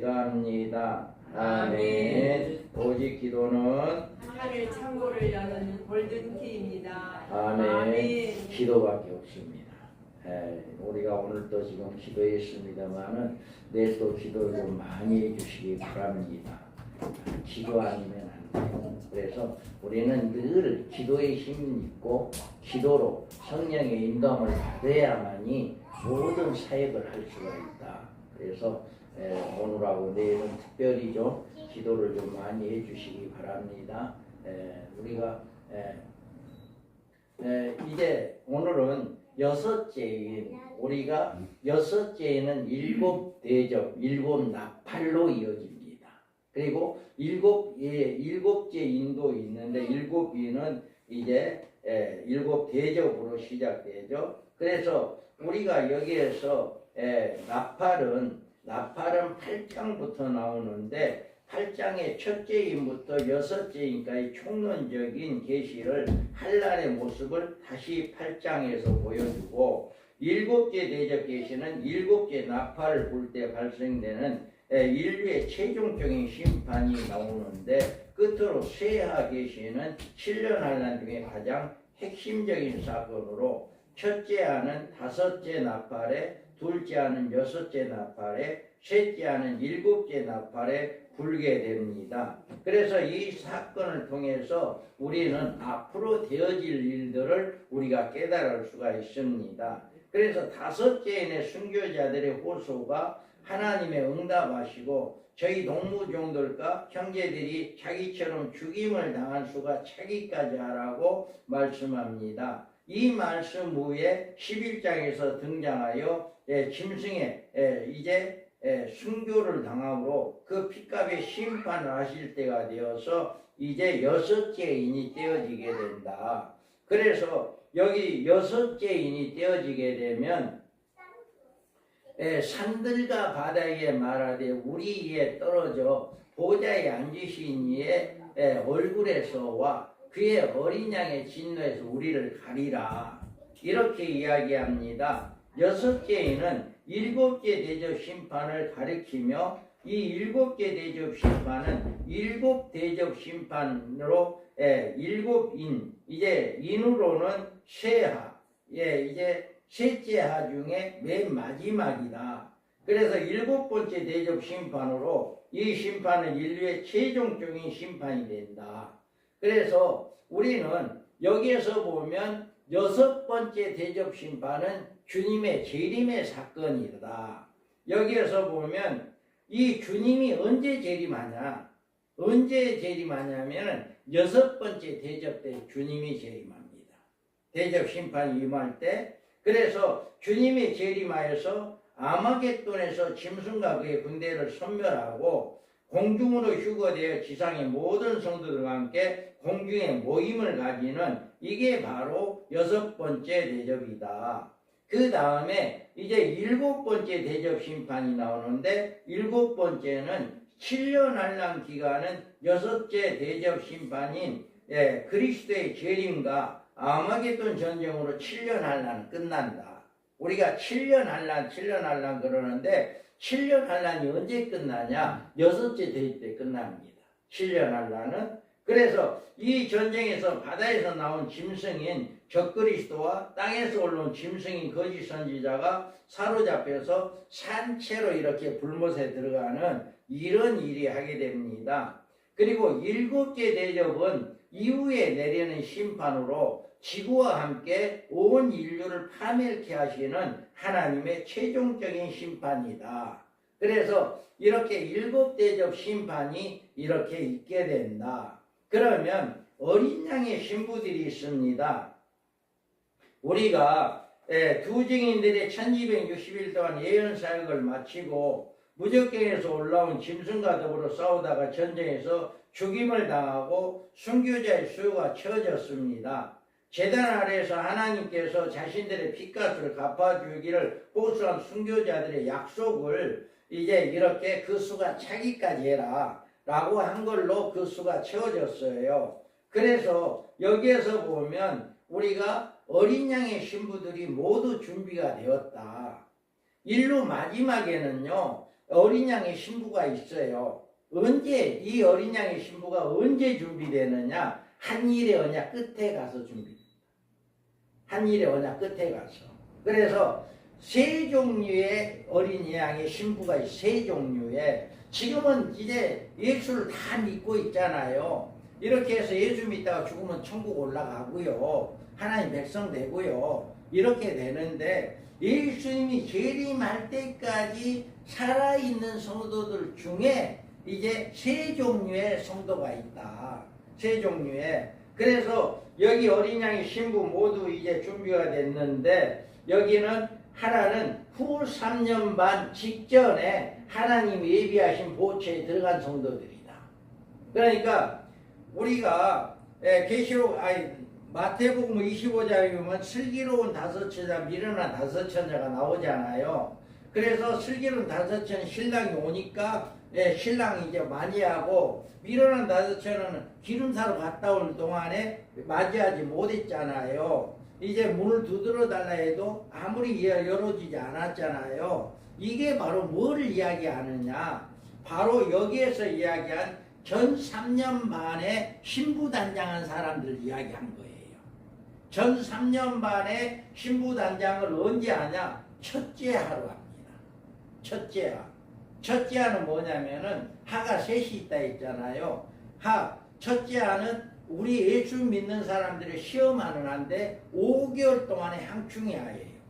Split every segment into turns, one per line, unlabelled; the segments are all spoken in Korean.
감사합니다. 아멘. 오직 기도는
하나님의 창고를 여는 골든키입니다.
아멘. 기도밖에 없습니다. 우리가 오늘도 지금 기도했습니다만은 내일 또 기도를 좀 많이 해주시기 바랍니다. 기도 아니면 안 돼요. 그래서 우리는 늘 기도의 힘이 있고 기도로 성령의 인도함을 받아야만이 모든 사역을 할 수가 있다. 그래서 오늘하고 내일은 특별히 좀 기도를 좀 많이 해주시기 바랍니다. 우리가 이제 오늘은 여섯째인 우리가 여섯째는 일곱 대접, 일곱 나팔로 이어집니다. 그리고 일곱째 인도 있는데 일곱 인은 이제 일곱 대접으로 시작되죠. 그래서 우리가 여기에서 나팔은 8장부터 나오는데 8장의 첫째 인부터 여섯째 인까지 총론적인 계시를 한란의 모습을 다시 8장에서 보여주고 일곱째 대접 계시는 일곱째 나팔을 불 때 발생되는 인류의 최종적인 심판이 나오는데 끝으로 쇠하 계시는 7년 한란 중에 가장 핵심적인 사건으로 첫째 하는 다섯째 나팔에 둘째 하는 여섯째 나팔에 셋째 하는 일곱째 나팔에 불게 됩니다. 그래서 이 사건을 통해서 우리는 앞으로 되어질 일들을 우리가 깨달을 수가 있습니다. 그래서 다섯째인의 순교자들의 호소가 하나님의 응답하시고 저희 동무종들과 형제들이 자기처럼 죽임을 당한 수가 차기까지 하라고 말씀합니다. 이 말씀 후에 11장에서 등장하여 짐승의 이제 순교를 당함으로 그 핏값의 심판을 하실 때가 되어서 이제 여섯째 인이 떼어지게 된다. 그래서 여기 여섯째 인이 떼어지게 되면 산들과 바다에 말하되 우리 위에 떨어져 보좌에 앉으신 이의 얼굴에서와 그의 어린 양의 진노에서 우리를 가리라. 이렇게 이야기합니다. 여섯째는 일곱째 대접 심판을 가리키며 이 일곱째 대접 심판은 일곱 대접 심판으로 일곱 인, 이제 인으로는 쇠하, 이제 셋째 하 중에 맨 마지막이다. 그래서 일곱 번째 대접 심판으로 이 심판은 인류의 최종적인 심판이 된다. 그래서 우리는 여기에서 보면 여섯 번째 대접 심판은 주님의 재림의 사건이다. 여기에서 보면 이 주님이 언제 재림하냐? 언제 재림하냐면 여섯 번째 대접 때 주님이 재림합니다. 대접 심판이 임할 때. 그래서 주님이 재림하여서 아마겟돈에서 짐승과 그의 군대를 섬멸하고 공중으로 휴거되어 지상의 모든 성도들과 함께 공중에 모임을 가지는 이게 바로 여섯 번째 대접이다. 그 다음에 이제 일곱 번째 대접 심판이 나오는데 일곱 번째는 7년 한란 기간은 여섯째 대접 심판인 그리스도의 재림과 아마겟돈 전쟁으로 7년 한란 끝난다. 우리가 7년 한란 그러는데 7년 한란이 언제 끝나냐? 여섯째 대접 때 끝납니다. 7년 한란은. 그래서 이 전쟁에서 바다에서 나온 짐승인 적그리스도와 땅에서 올라온 짐승인 거짓 선지자가 사로잡혀서 산채로 이렇게 불못에 들어가는 이런 일이 하게 됩니다. 그리고 일곱째 대접은 이후에 내리는 심판으로 지구와 함께 온 인류를 파멸케 하시는 하나님의 최종적인 심판이다. 그래서 이렇게 일곱 대접 심판이 이렇게 있게 된다. 그러면 어린 양의 신부들이 있습니다. 우리가 두 증인들의 1260일 동안 예언 사역을 마치고 무적경에서 올라온 짐승과 더불어 싸우다가 전쟁에서 죽임을 당하고 순교자의 수요가 채워졌습니다. 제단 아래에서 하나님께서 자신들의 핏값을 갚아주기를 호소한 순교자들의 약속을 이제 이렇게 그 수가 차기까지 해라 라고 한 걸로 그 수가 채워졌어요. 그래서 여기에서 보면 우리가 어린 양의 신부들이 모두 준비가 되었다. 인류 마지막에는요, 어린 양의 신부가 있어요. 언제 이 어린 양의 신부가 언제 준비되느냐? 한일의 언약 끝에 가서 준비됩니다. 한일의 언약 끝에 가서. 그래서 세 종류의 어린 양의 신부가 있어요. 세 종류의. 지금은 이제 예수를 다 믿고 있잖아요. 이렇게 해서 예수 믿다가 죽으면 천국 올라가고요. 하나님 백성 되고요. 이렇게 되는데 예수님이 재림할 때까지 살아있는 성도들 중에 이제 세 종류의 성도가 있다. 세 종류의. 그래서 여기 어린 양의 신부 모두 이제 준비가 됐는데 여기는 하나는 후 3년 반 직전에 하나님 예비하신 보초에 들어간 성도들이다. 그러니까 우리가 계시록 마태복음 25장에 보면 슬기로운 다섯 처자 미련한 다섯 처자가 나오잖아요. 그래서 슬기로운 다섯 처는 신랑이 오니까 신랑이 이제 맞이하고 미련한 다섯 처는 기름 사러 갔다 오는 동안에 맞이하지 못했잖아요. 이제 문을 두드려 달라 해도 아무리 열어지지 않았잖아요. 이게 바로 뭐를 이야기하느냐? 바로 여기에서 이야기한 전 3년 반에 신부단장한 사람들 이야기한 거예요. 전 3년 반에 신부단장을 언제 하냐? 첫째 하루 합니다. 첫째 하. 첫째 하는 뭐냐면은 하가 셋이 있다 했잖아요. 첫째 하는 우리 예수 믿는 사람들의 시험하는 한데 5개월 동안의 향충의 하예요.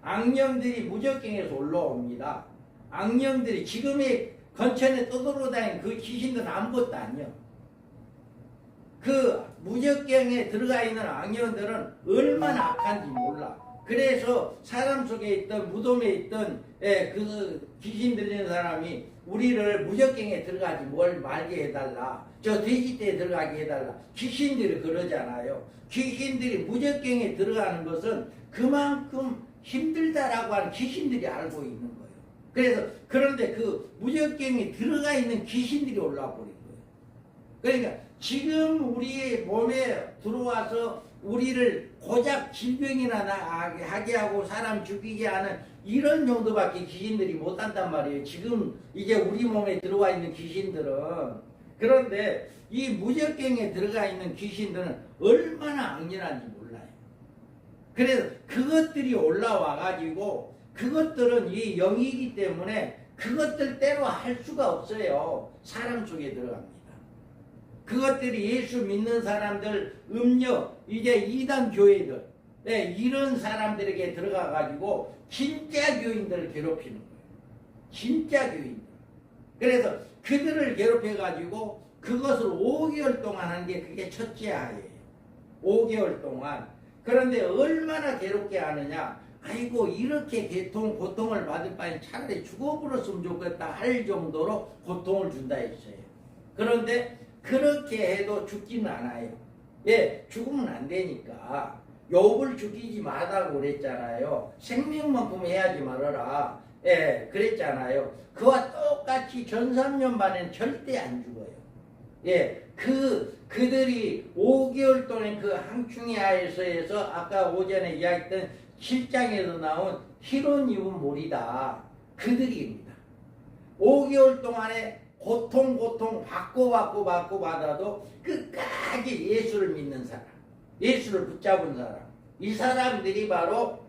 악령들이 무적경에서 올라옵니다. 악령들이 지금의 건천에 떠돌아다니는 그 귀신들은 아무것도 아니요. 그 무적경에 들어가 있는 악령들은 얼마나 악한지 몰라. 그래서 사람 속에 있던 무덤에 있던 그 귀신 들리는 사람이 우리를 무적경에 들어가지 말게 해달라. 저 돼지떼에 들어가게 해달라. 귀신들이 그러잖아요. 귀신들이 무적경에 들어가는 것은 그만큼 힘들다라고 하는 귀신들이 알고 있는 거예요. 그래서 그런데 그 무적경에 들어가 있는 귀신들이 올라와 버린 거예요. 그러니까 지금 우리의 몸에 들어와서 우리를 고작 질병이나 하게 하고 사람 죽이게 하는 이런 정도밖에 귀신들이 못한단 말이에요. 지금 이제 우리 몸에 들어와 있는 귀신들은. 그런데 이 무적경에 들어가 있는 귀신들은 얼마나 악랄한지 몰라요. 그래서 그것들이 올라와 가지고 그것들은 이 영이기 때문에 그것들대로 할 수가 없어요. 사람 속에 들어갑니다. 그것들이 예수 믿는 사람들, 음녀, 이제 이단 교회들, 이런 사람들에게 들어가 가지고 진짜 교인들을 괴롭히는 거예요. 진짜 교인들. 그래서 그들을 괴롭혀 가지고 그것을 5개월 동안 한 게 그게 첫째 하예요. 5개월 동안. 그런데 얼마나 괴롭게 하느냐? 아이고 이렇게 고통을 받을 바엔 차라리 죽어버렸으면 좋겠다 할 정도로 고통을 준다 했어요. 그런데 그렇게 해도 죽지는 않아요. 죽으면 안 되니까. 욥을 죽이지 말라고 그랬잖아요. 생명만큼 해야지 말아라. 그랬잖아요. 그와 똑같이 전 3년 반에는 절대 안 죽어요. 그들이 5개월 동안 그 항충의 하에서 아까 오전에 이야기했던 7장에서 나온 희론 입은 몰이다. 그들입니다. 5개월 동안에 고통 받고 받아도 끝까지 예수를 믿는 사람, 예수를 붙잡은 사람, 이 사람들이 바로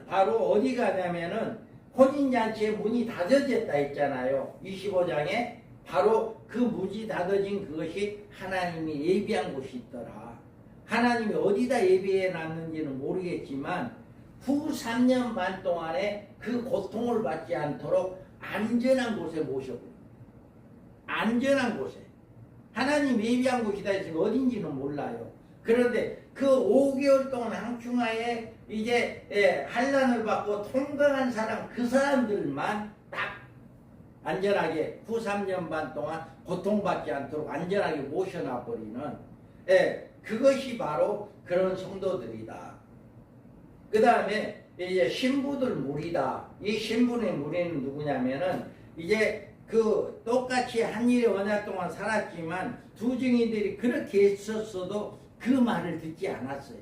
어디 가냐면은 혼인잔치의 문이 닫아졌다 했잖아요. 25장에 바로 그 문이 닫아진 그것이 하나님이 예비한 곳이 있더라. 하나님이 어디다 예비해 놨는지는 모르겠지만 후 3년 반 동안에 그 고통을 받지 않도록 안전한 곳에 모셔버려. 안전한 곳에. 하나님 예비한 곳이다 했으면 어딘지는 몰라요. 그런데 그 5개월 동안 항충하에 이제 환난을 받고 통과한 사람, 그 사람들만 딱 안전하게 후 3년 반 동안 고통받지 않도록 안전하게 모셔놔버리는 그것이 바로 그런 성도들이다. 그 다음에 이제 신부들 무리다. 이 신부의 무리는 누구냐면은 이제 그 똑같이 한일의 언약 동안 살았지만 두 증인들이 그렇게 했었어도 그 말을 듣지 않았어요.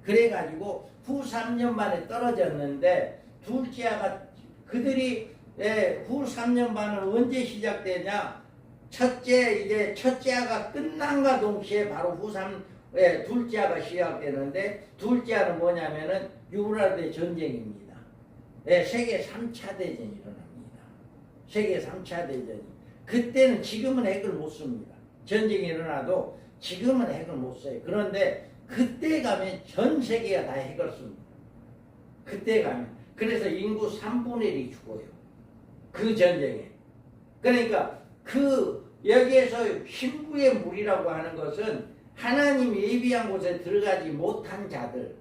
그래가지고 후 3년 만에 떨어졌는데 둘째가 그들이 후 3년 반은 언제 시작되냐? 첫째 아가 끝난과 동시에 바로 둘째 아가 시작되는데, 둘째 아는 뭐냐면은 유브라데 전쟁입니다. 세계 3차 대전이 일어납니다. 세계 3차 대전이. 그때는 지금은 핵을 못 씁니다. 전쟁이 일어나도 지금은 핵을 못 써요. 그런데 그때 가면 전 세계가 다 핵을 씁니다. 그때 가면. 그래서 인구 3분의 1이 죽어요. 그 전쟁에. 그러니까 여기에서 신부의 물이라고 하는 것은 하나님이 예비한 곳에 들어가지 못한 자들,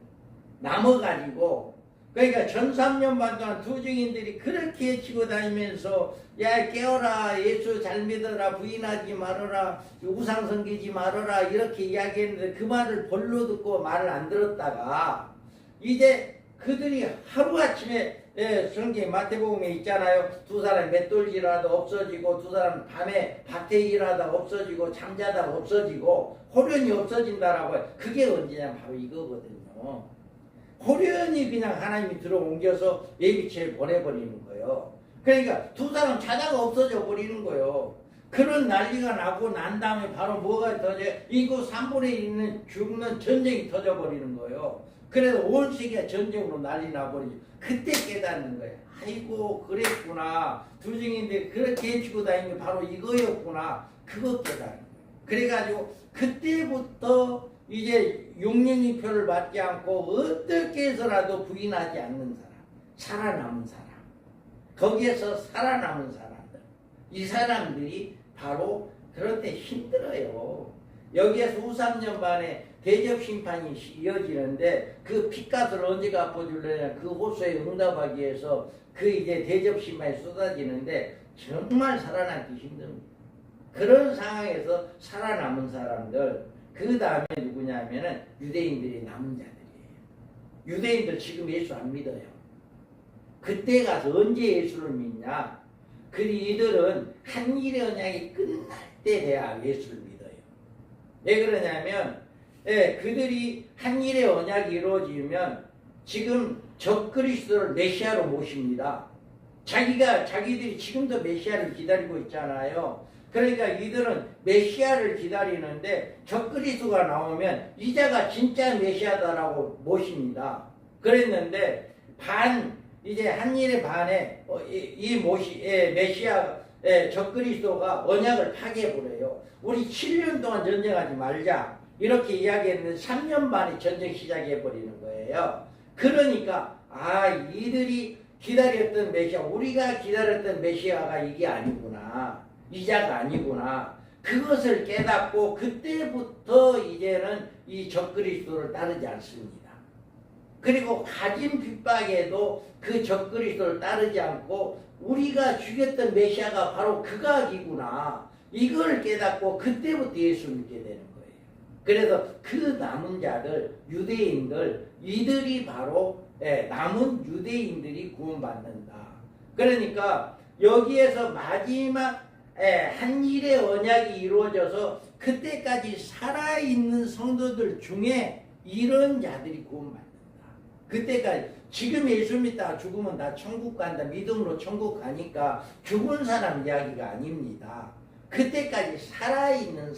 남아가지고, 그러니까 전 3년 반 동안 두 증인들이 그렇게 외치고 다니면서, 야, 깨어라, 예수 잘 믿어라, 부인하지 말아라, 우상 섬기지 말아라, 이렇게 이야기했는데 그 말을 볼로 듣고 말을 안 들었다가, 이제 그들이 하루아침에, 성경 마태복음에 있잖아요. 두 사람 맷돌질하다 없어지고, 두 사람 밤에 밭에 일하다 없어지고, 잠자다 없어지고, 호련이 없어진다라고 해요. 그게 언제냐? 바로 이거거든요. 호련이 그냥 하나님이 들어옮겨서 예비체에 보내버리는 거예요. 그러니까 두 사람 자다가 없어져 버리는 거예요. 그런 난리가 나고 난 다음에 바로 뭐가 터져요? 인구 3분의 1 있는 죽는 전쟁이 터져버리는 거예요. 그래서 온 세계가 전쟁으로 난리 나버리죠. 그때 깨닫는 거예요. 아이고 그랬구나. 두 증인데 그렇게 해치고 다니는 게 바로 이거였구나. 그거 깨닫는 거예요. 그래가지고 그때부터 이제 용령이표를 받지 않고 어떻게 해서라도 부인하지 않는 사람, 살아남은 사람, 거기에서 살아남은 사람들, 이 사람들이 바로 그럴 때 힘들어요. 여기에서 후 3년 반에 대접 심판이 이어지는데 그 핏값을 언제 갚아주려냐, 그 호소에 응답하기 위해서 그 이제 대접 심판이 쏟아지는데 정말 살아남기 힘듭니다. 그런 상황에서 살아남은 사람들, 그 다음에 누구냐면은 유대인들이 남은 자들이에요. 유대인들 지금 예수 안 믿어요. 그때 가서 언제 예수를 믿냐? 이들은 한 일의 언약이 끝날 때 돼야 예수를 믿어요. 왜 그러냐면, 그들이 한 일의 언약이 이루어지면 지금 적그리스도를 메시아로 모십니다. 자기들이 지금도 메시아를 기다리고 있잖아요. 그러니까 이들은 메시아를 기다리는데 적그리스도가 나오면 이자가 진짜 메시아다라고 모십니다. 그랬는데 이제 한 일의 반에 메시아 적그리스도가 언약을 파괴해버려요. 우리 7년 동안 전쟁하지 말자 이렇게 이야기했는데 3년 만에 전쟁 시작해버리는 거예요. 그러니까 이들이 기다렸던 메시아, 우리가 기다렸던 메시아가 이게 아니구나, 이자가 아니구나, 그것을 깨닫고 그때부터 이제는 이 적그리스도를 따르지 않습니다. 그리고 가진 핍박에도 그 적그리스도를 따르지 않고 우리가 죽였던 메시아가 바로 그 각이구나, 이걸 깨닫고 그때부터 예수를 믿게 되는 거예요. 그래서 그 남은 자들, 유대인들, 이들이 바로 남은 유대인들이 구원받는다. 그러니까 여기에서 마지막 한 일의 언약이 이루어져서 그때까지 살아있는 성도들 중에 이런 자들이 구원받는다. 그때까지 지금 예수 믿다가 죽으면 다 천국 간다, 믿음으로 천국 가니까 죽은 사람 이야기가 아닙니다. 그때까지 살아있는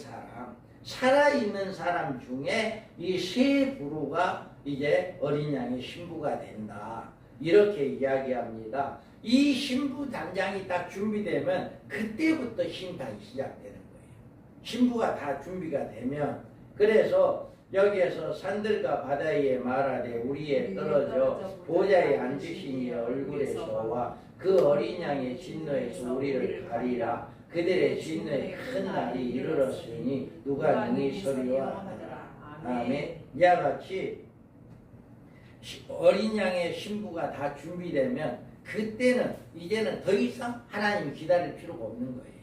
사람 중에 이 세 부류가 이제 어린 양의 신부가 된다, 이렇게 이야기합니다. 이 신부 단장이 딱 준비되면 그때부터 심판이 시작되는 거예요. 신부가 다 준비가 되면. 그래서 여기에서 산들과 바다 위에 말하되 우리에 떨어져 보좌에 앉으신 이의 얼굴에서와 그 어린 양의 진노에서 우리를 가리라. 그들의 진노에 큰 날이 이르렀으니 누가 능히 서리하느라. 아멘. 이와 같이 어린 양의 신부가 다 준비되면 그때는 이제는 더 이상 하나님 기다릴 필요가 없는 거예요.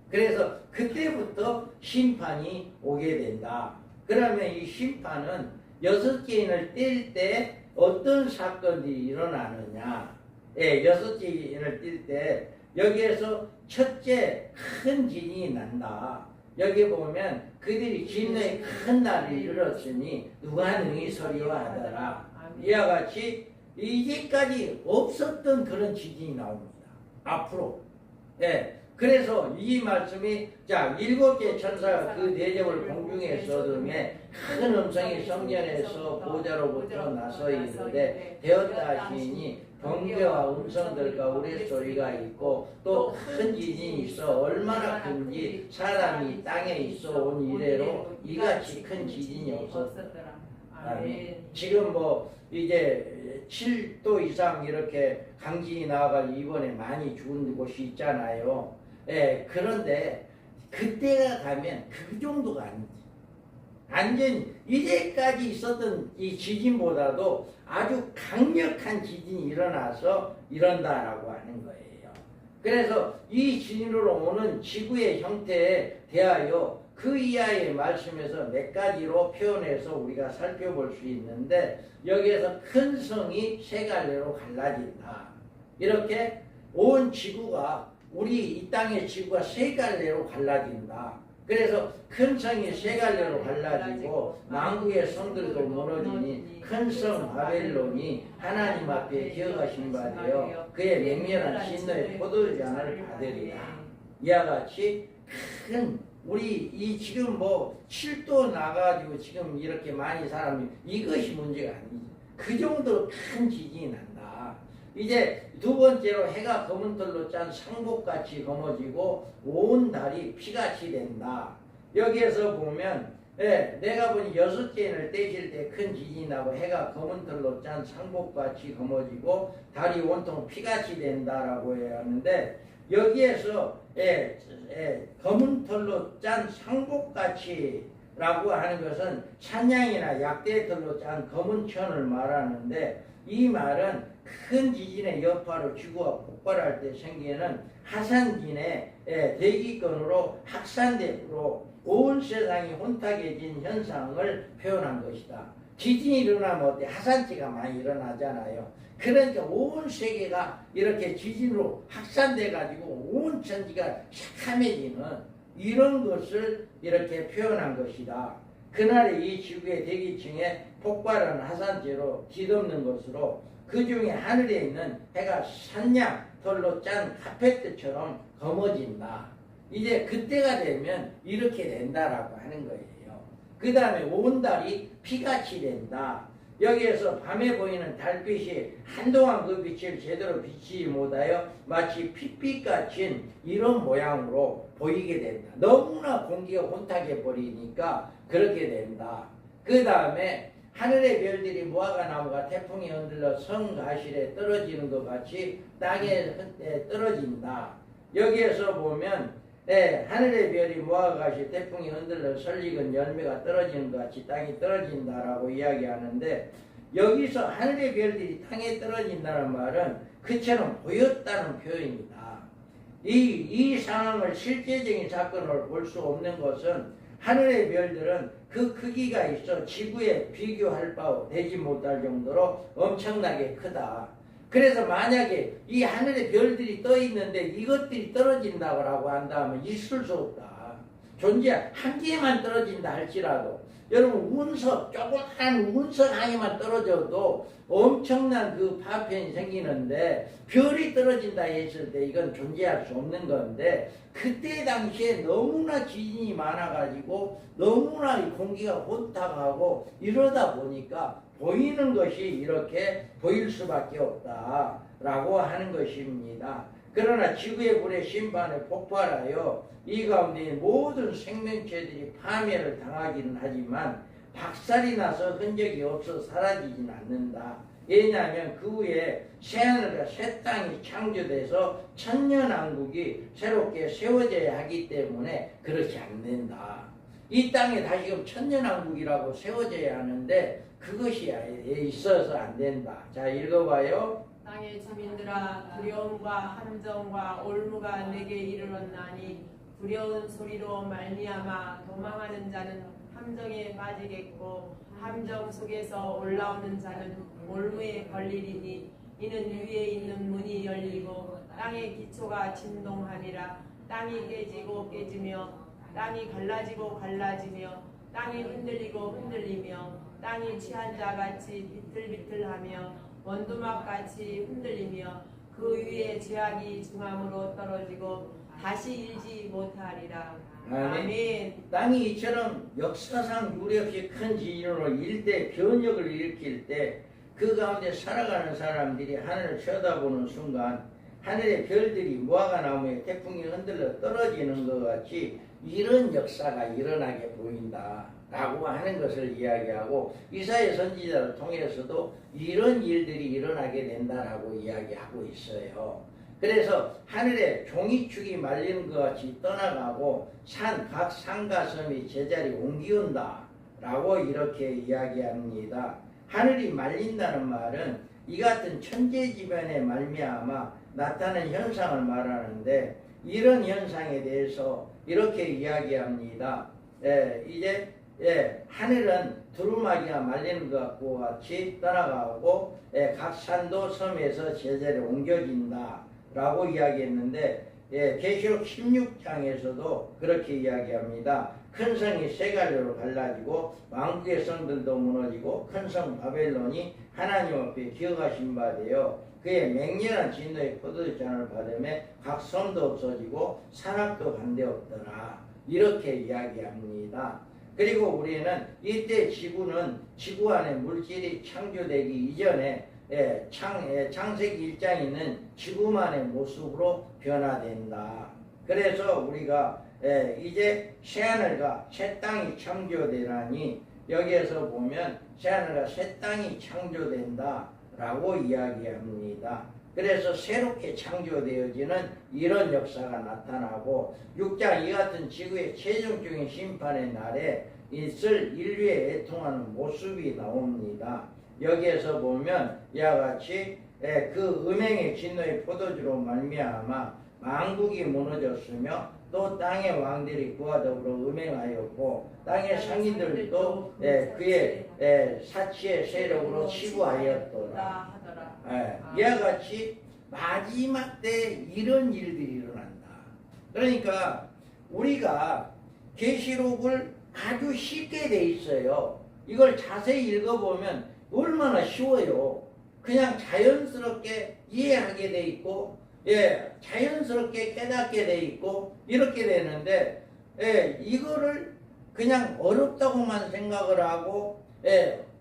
그래서 그때부터 심판이 오게 된다. 그러면 이 심판은 6째 인을 뗄 때 어떤 사건들이 일어나느냐. 6째 인을 뗄 때 여기에서 첫째 큰 진이 난다. 여기 보면 그들이 진노의 큰 날이 이르렀으니 누가 능히 서리하더라. 이와 같이 이제까지 없었던 그런 지진이 나옵니다. 앞으로. 예. 그래서 이 말씀이 자 7개 천사가 그 대접을 공중에 서듬에 큰 음성이 성전에서 보좌로부터 나서 이르되 되었다 하시니 번개와 음성들과 우레소리가 있고 또 큰 지진이 있어 얼마나 큰지 사람이 땅에 있어 온 이래로 이같이 큰 지진이 없었더라. 지금 뭐 이제 7도 이상 이렇게 강진이 나와가 이번에 많이 죽은 곳이 있잖아요. 예, 그런데 그때가 가면 그 정도가 아니지. 완전 이제까지 있었던 이 지진보다도 아주 강력한 지진이 일어나서 이런다라고 하는 거예요. 그래서 이 지진으로 오는 지구의 형태에 대하여 그 이하의 말씀에서 몇 가지로 표현해서 우리가 살펴볼 수 있는데 여기에서 큰 성이 세 갈래로 갈라진다. 이렇게 온 지구가 우리 이 땅의 지구가 세 갈래로 갈라진다. 그래서 큰 성이 세 갈래로 갈라지고 만국의 성들도 무너지니 큰 성 바벨론이 하나님 앞에 기어가신 바 되어 그의 맹렬한 진노의 포도주잔을 받으리라. 이와 같이 큰 우리 이 지금 뭐 7도 나가지고 지금 이렇게 많이 사람이 이것이 문제가 아니지. 그 정도로 큰 지진이 난다. 이제 두 번째로 해가 검은 털로 짠 상복같이 검어지고 온 달이 피같이 된다. 여기에서 보면 내가 보니 6째인을 떼실 때 큰 지진이 나고 해가 검은 털로 짠 상복같이 검어지고 달이 온통 피같이 된다라고 해야 하는데 여기에서 검은 털로 짠 상복같이 라고 하는 것은 산양이나 약대털로 짠 검은 천을 말하는데 이 말은 큰 지진의 여파로 지구가 폭발할 때 생기는 하산진의 대기권으로 확산됨으로 온 세상이 혼탁해진 현상을 표현한 것이다. 지진이 일어나면 어때? 하산지가 많이 일어나잖아요. 그러니까 온 세계가 이렇게 지진으로 확산돼 가지고 온 천지가 새카매지는 이런 것을 이렇게 표현한 것이다. 그날의 이 지구의 대기층에 폭발한 하산재로 뒤덮는 것으로 그 중에 하늘에 있는 해가 산양 털로 짠 카페트처럼 검어진다. 이제 그때가 되면 이렇게 된다라고 하는 거예요. 그 다음에 온 달이 피같이 된다. 여기에서 밤에 보이는 달빛이 한동안 그 빛을 제대로 비치지 못하여 마치 핏빛같이 이런 모양으로 보이게 된다. 너무나 공기가 혼탁해 버리니까 그렇게 된다. 그 다음에 하늘의 별들이 무화과나무가 태풍이 흔들러 성가실에 떨어지는 것 같이 땅에 떨어진다. 여기에서 보면 하늘의 별이 무화과가시 태풍이 흔들러 설익은 열매가 떨어지는 것 같이 땅이 떨어진다라고 이야기하는데 여기서 하늘의 별들이 땅에 떨어진다는 말은 그처럼 보였다는 표현이다. 이 상황을 실제적인 사건으로 볼 수 없는 것은 하늘의 별들은 그 크기가 있어 지구에 비교할 바 되지 못할 정도로 엄청나게 크다. 그래서 만약에 이 하늘에 별들이 떠 있는데 이것들이 떨어진다고 한다면 있을 수 없다. 존재 한 개만 떨어진다 할지라도 여러분 운석 조그만 운석 한 개만 떨어져도 엄청난 그 파편이 생기는데 별이 떨어진다 했을 때 이건 존재할 수 없는 건데 그때 당시에 너무나 지진이 많아가지고 너무나 공기가 혼탁하고 이러다 보니까 보이는 것이 이렇게 보일 수밖에 없다라고 하는 것입니다. 그러나 지구의 불의 심판에 폭발하여 이 가운데 모든 생명체들이 파멸을 당하기는 하지만 박살이 나서 흔적이 없어 사라지진 않는다. 왜냐하면 그 후에 새하늘과 새 땅이 창조돼서 천년왕국이 새롭게 세워져야 하기 때문에 그렇지 않는다. 이 땅에 다시금 천년왕국이라고 세워져야 하는데 그것이 있어서 안 된다. 자, 읽어봐요.
땅의 주민들아 두려움과 함정과 올무가 내게 이르렀나니 두려운 소리로 말미암아 도망하는 자는 함정에 빠지겠고 함정 속에서 올라오는 자는 올무에 걸리리니 이는 위에 있는 문이 열리고 땅의 기초가 진동하니라. 땅이 깨지고 깨지며 땅이 갈라지고 갈라지며 땅이 흔들리고 흔들리며 땅이 취한 자같이 비틀비틀하며 원두막같이 흔들리며 그 위에 죄악이 중함으로 떨어지고 다시 일지 못하리라. 아멘.
땅이 이처럼 역사상 유례없이 큰 지진으로 일대 변혁을 일으킬 때 그 가운데 살아가는 사람들이 하늘을 쳐다보는 순간 하늘의 별들이 무화과 나무에 태풍이 흔들려 떨어지는 것 같이 이런 역사가 일어나게 보인다 라고 하는 것을 이야기하고 이사야 선지자를 통해서도 이런 일들이 일어나게 된다라고 이야기하고 있어요. 그래서 하늘에 종이축이 말리는 것 같이 떠나가고 각 산과 섬이 제자리 옮기운다 라고 이렇게 이야기합니다. 하늘이 말린다는 말은 이 같은 천재지변에 말미암아 나타나는 현상을 말하는데 이런 현상에 대해서 이렇게 이야기합니다. 하늘은 두루마기가 말리는 것과 같이 떠나가고 각 산도 섬에서 제자리에 옮겨진다 라고 이야기했는데 계시록 16장에서도 그렇게 이야기합니다. 큰 성이 세 갈래로 갈라지고 왕국의 성들도 무너지고 큰 성 바벨론이 하나님 앞에 기억하신 바 되어 그의 맹렬한 진노의 포도주잔을 받으며 각 섬도 없어지고 산악도 반대없더라 이렇게 이야기합니다. 그리고 우리는 이때 지구 안에 물질이 창조되기 이전에 창세기 1장에 있는 지구만의 모습으로 변화된다. 그래서 우리가 이제 새하늘과 새 땅이 창조되라니 여기에서 보면 새하늘과 새 땅이 창조된다 라고 이야기합니다. 그래서 새롭게 창조되어지는 이런 역사가 나타나고 6장 이 같은 지구의 최종적인 심판의 날에 있을 인류의 애통하는 모습이 나옵니다. 여기에서 보면 이와 같이 그 음행의 진노의 포도주로 말미암아 만국이 무너졌으며 또 땅의 왕들이 그와 더불어 음행하였고 땅의 상인들도 그의 사치의 세력으로 치부하였더라. 이와 같이 마지막 때 이런 일들이 일어난다. 그러니까 우리가 계시록을 아주 쉽게 돼 있어요. 이걸 자세히 읽어보면 얼마나 쉬워요. 그냥 자연스럽게 이해하게 돼 있고 자연스럽게 깨닫게 돼 있고 이렇게 되는데 이거를 그냥 어렵다고만 생각을 하고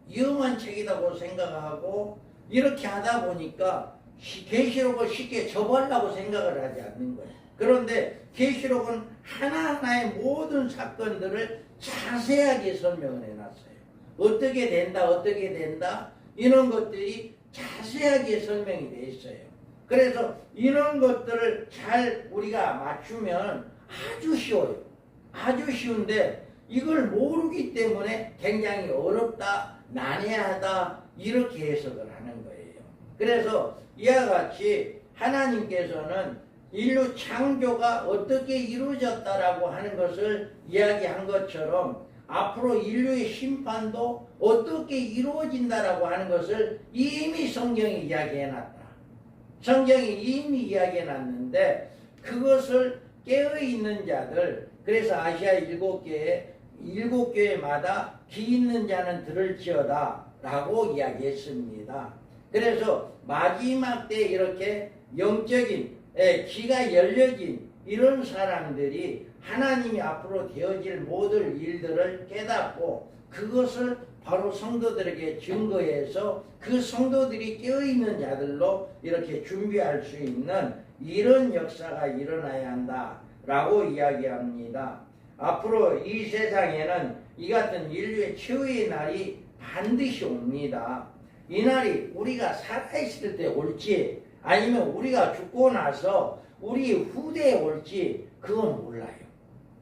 위험한 책이라고 생각하고 이렇게 하다 보니까 계시록을 쉽게 접하려고 생각을 하지 않는 거예요. 그런데 계시록은 하나하나의 모든 사건들을 자세하게 설명을 해놨어요. 어떻게 된다 이런 것들이 자세하게 설명이 돼 있어요. 그래서 이런 것들을 잘 우리가 맞추면 아주 쉬워요. 아주 쉬운데 이걸 모르기 때문에 굉장히 어렵다, 난해하다 이렇게 해석을 하는 거예요. 그래서 이와 같이 하나님께서는 인류 창조가 어떻게 이루어졌다라고 하는 것을 이야기한 것처럼 앞으로 인류의 심판도 어떻게 이루어진다라고 하는 것을 이미 성경이 이야기해놨다. 성경이 이미 이야기해놨는데 그것을 깨어있는 자들, 그래서 아시아 7교회마다 귀 있는 자는 들을지어다 라고 이야기했습니다. 그래서 마지막 때 이렇게 영적인 귀가 열려진 이런 사람들이 하나님이 앞으로 되어질 모든 일들을 깨닫고 그것을 바로 성도들에게 증거해서 그 성도들이 깨어있는 자들로 이렇게 준비할 수 있는 이런 역사가 일어나야 한다라고 이야기합니다. 앞으로 이 세상에는 이 같은 인류의 최후의 날이 반드시 옵니다. 이 날이 우리가 살아있을 때 올지 아니면 우리가 죽고 나서 우리 후대에 올지 그건 몰라요.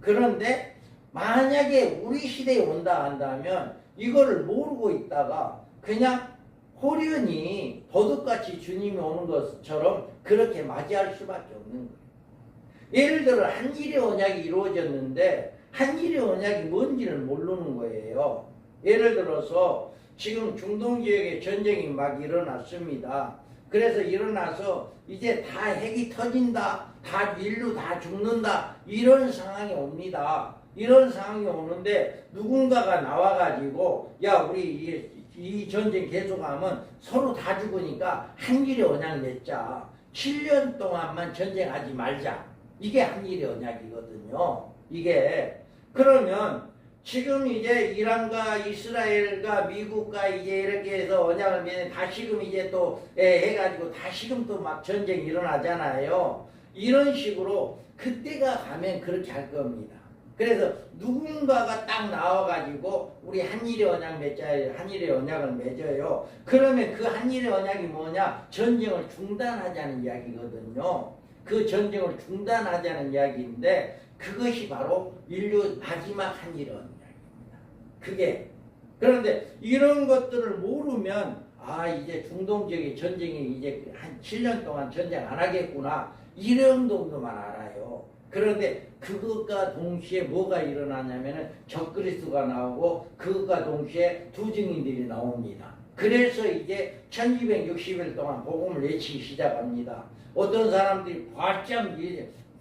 그런데 만약에 우리 시대에 온다 한다면 이거를 모르고 있다가 그냥 호련히 도둑같이 주님이 오는 것처럼 그렇게 맞이할 수밖에 없는 거예요. 예를 들어 한일의 언약이 이루어졌는데 한일의 언약이 뭔지를 모르는 거예요. 예를 들어서 지금 중동 지역에 전쟁이 막 일어났습니다. 그래서 일어나서 이제 다 핵이 터진다, 다 인류 다 죽는다 이런 상황이 옵니다. 이런 상황이 오는데 누군가가 나와가지고 야 우리 이 전쟁 계속하면 서로 다 죽으니까 한일의 언약 맺자. 7년 동안만 전쟁하지 말자. 이게 한일의 언약이거든요. 이게 그러면 지금 이제 이란과 이스라엘과 미국과 이제 이렇게 해서 언약을 맺는 다시금 이제 또 해가지고 다시금 또 막 전쟁이 일어나잖아요. 이런 식으로 그때가 가면 그렇게 할 겁니다. 그래서 누군가가 딱 나와가지고 우리 한일의 언약 맺자요. 한일의 언약을 맺어요. 그러면 그 한일의 언약이 뭐냐? 전쟁을 중단하자는 이야기거든요. 그 전쟁을 중단하자는 이야기인데 그것이 바로 인류 마지막 한일의 언약입니다. 그게 그런데 이런 것들을 모르면 아 이제 중동 지역의 전쟁이 이제 한 7년 동안 전쟁 안 하겠구나 이런 정도만 알아요. 그런데 그것과 동시에 뭐가 일어나냐면은 적그리스도가 나오고 그것과 동시에 두 증인들이 나옵니다. 그래서 이제 1260일 동안 복음을 외치기 시작합니다. 어떤 사람들이 바짝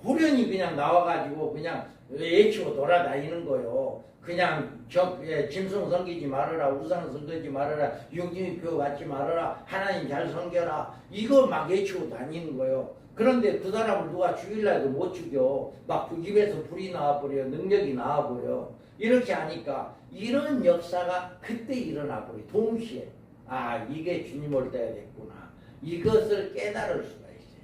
후련히 그냥 나와가지고 그냥 외치고 돌아다니는 거요. 그냥 짐승 섬기지 말아라, 우상 섬기지 말아라, 융진표 갖지 말아라, 하나님 잘 섬겨라. 이거 막 외치고 다니는 거요. 그런데 그 사람을 누가 죽일라 해도 못 죽여. 막 그 입에서 불이 나와버려, 능력이 나와버려. 이렇게 하니까 이런 역사가 그때 일어나버려. 동시에 아 이게 주님 올 때가 됐구나. 이것을 깨달을 수가 있어요.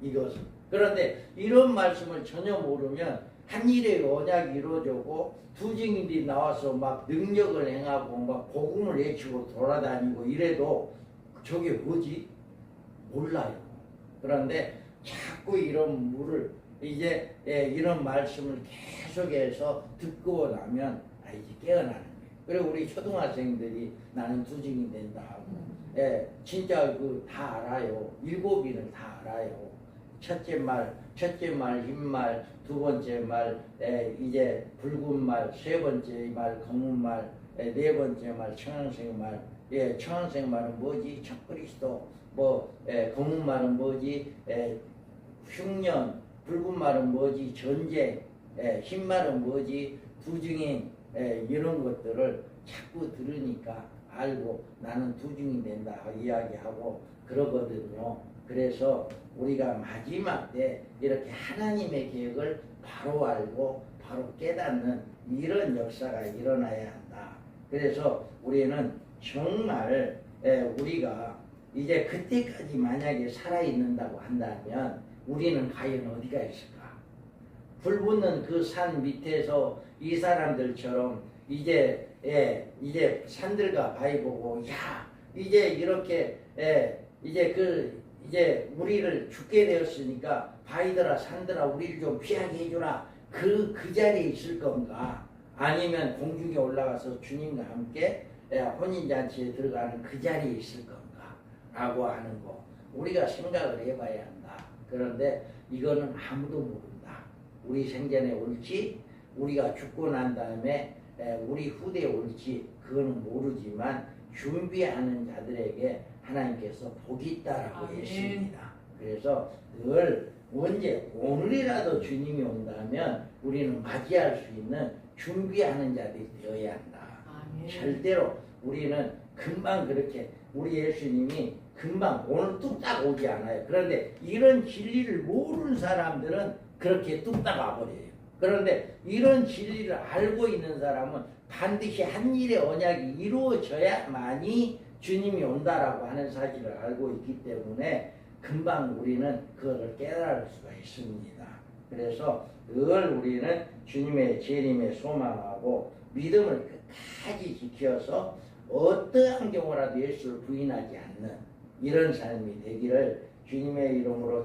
이것을. 그런데 이런 말씀을 전혀 모르면 한일의 언약이 이루어지고 두 증인들이 나와서 막 능력을 행하고 막 복음을 외치고 돌아다니고 이래도 저게 뭐지? 몰라요. 그런데 자꾸 이런 물을 이제 이런 말씀을 계속해서 듣고 나면 아 이제 깨어나는 거예요. 그리고 우리 초등학생들이 나는 두 증인 된다 하고 진짜 그 다 알아요. 7인을 다 알아요. 첫째 말 흰말, 두 번째 말 이제 붉은 말, 세 번째 말 검은 말, 네 번째 말 청황색 말. 청황색 말은 뭐지? 적그리스도. 검은 말은 뭐지? 흉년. 붉은 말은 뭐지? 전쟁. 흰 말은 뭐지? 두 증인. 이런 것들을 자꾸 들으니까 알고 나는 두 증인 된다 이야기하고 그러거든요. 그래서 우리가 마지막 때 이렇게 하나님의 계획을 바로 알고 바로 깨닫는 이런 역사가 일어나야 한다. 그래서 우리는 정말 우리가 이제 그때까지 만약에 살아있는다고 한다면 우리는 과연 어디가 있을까? 불붙는 그 산 밑에서 이 사람들처럼 이제 산들과 바위 보고 야 이제 이렇게 이제 우리를 죽게 되었으니까 바위들아 산들아 우리를 좀 피하게 해주라. 그 자리에 있을 건가? 아니면 공중에 올라가서 주님과 함께 혼인잔치에 들어가는 그 자리에 있을 건가? 라고 하는 거 우리가 생각을 해봐야 한다. 그런데 이거는 아무도 모른다. 우리 생전에 올지 우리가 죽고 난 다음에 우리 후대에 올지 그거는 모르지만 준비하는 자들에게 하나님께서 복이 있다라고 했습니다. 그래서 늘 언제 오늘이라도 주님이 온다면 우리는 맞이할 수 있는 준비하는 자들이 되어야 한다. 아멘. 절대로 우리는 금방 그렇게 우리 예수님이 금방 오늘 뚝딱 오지 않아요. 그런데 이런 진리를 모르는 사람들은 그렇게 뚝딱 와버려요. 그런데 이런 진리를 알고 있는 사람은 반드시 한일의 언약이 이루어져야만이 주님이 온다라고 하는 사실을 알고 있기 때문에 금방 우리는 그것을 깨달을 수가 있습니다. 그래서 늘 우리는 주님의 재림에 소망하고 믿음을 끝까지 지켜서 어떠한 경우라도 예수를 부인하지 않는 이런 삶이 되기를 주님의 이름으로